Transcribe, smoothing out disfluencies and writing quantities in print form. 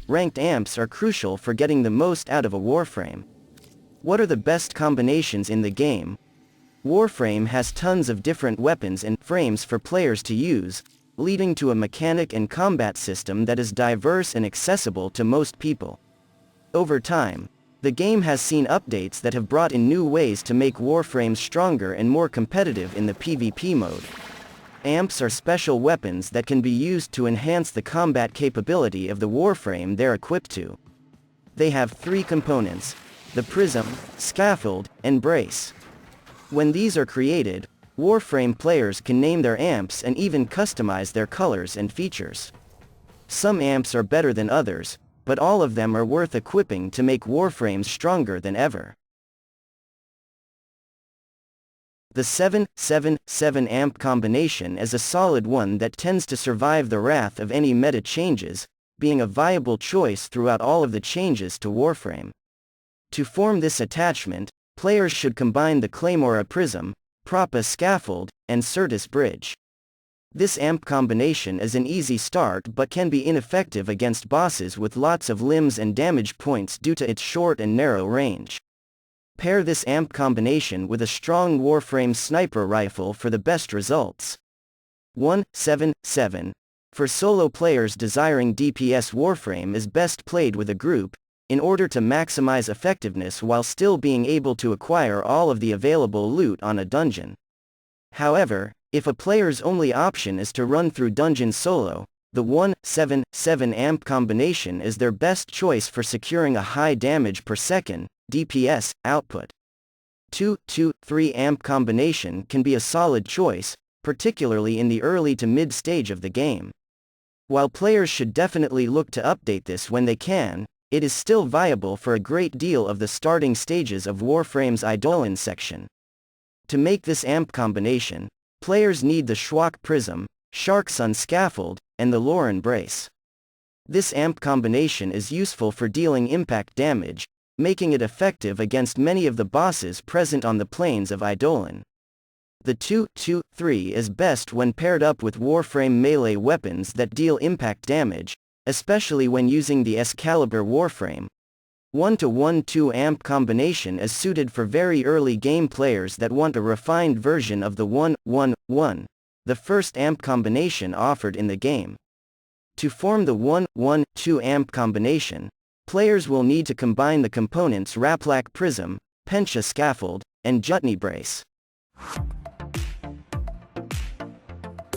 ranked amps are crucial for getting the most out of a Warframe. What are the best combinations in the game? Warframe has tons of different weapons and frames for players to use, leading to a mechanic and combat system that is diverse and accessible to most people. Over time, the game has seen updates that have brought in new ways to make Warframes stronger and more competitive in the PvP mode. Amps are special weapons that can be used to enhance the combat capability of the Warframe they're equipped to. They have three components: the Prism, Scaffold, and Brace. When these are created, Warframe players can name their amps and even customize their colors and features. Some amps are better than others, but all of them are worth equipping to make Warframes stronger than ever. The 7-7-7 amp combination is a solid one that tends to survive the wrath of any meta changes, being a viable choice throughout all of the changes to Warframe. To form this attachment, players should combine the Klamora Prism, Propa Scaffold, and Certus Bridge. This amp combination is an easy start but can be ineffective against bosses with lots of limbs and damage points due to its short and narrow range. Pair this amp combination with a strong Warframe sniper rifle for the best results. 1-7-7. For solo players desiring DPS, Warframe is best played with a group, in order to maximize effectiveness while still being able to acquire all of the available loot on a dungeon. However, if a player's only option is to run through dungeons solo, the 1-7-7 amp combination is their best choice for securing a high damage per second DPS output. 2-2-3 amp combination can be a solid choice, particularly in the early to mid stage of the game. While players should definitely look to update this when they can, it is still viable for a great deal of the starting stages of Warframe's Eidolon section. To make this amp combination, players need the Schwach Prism, Shark Sun Scaffold, and the Lauren Brace. This amp combination is useful for dealing impact damage, making it effective against many of the bosses present on the plains of Eidolon. The 2-2-3 is best when paired up with Warframe melee weapons that deal impact damage, especially when using the Excalibur Warframe. 1-1-2 amp combination is suited for very early game players that want a refined version of the 1-1-1, the first amp combination offered in the game. To form the 1-1-2 amp combination, players will need to combine the components Raplak Prism, Pensha Scaffold, and Jutni Brace.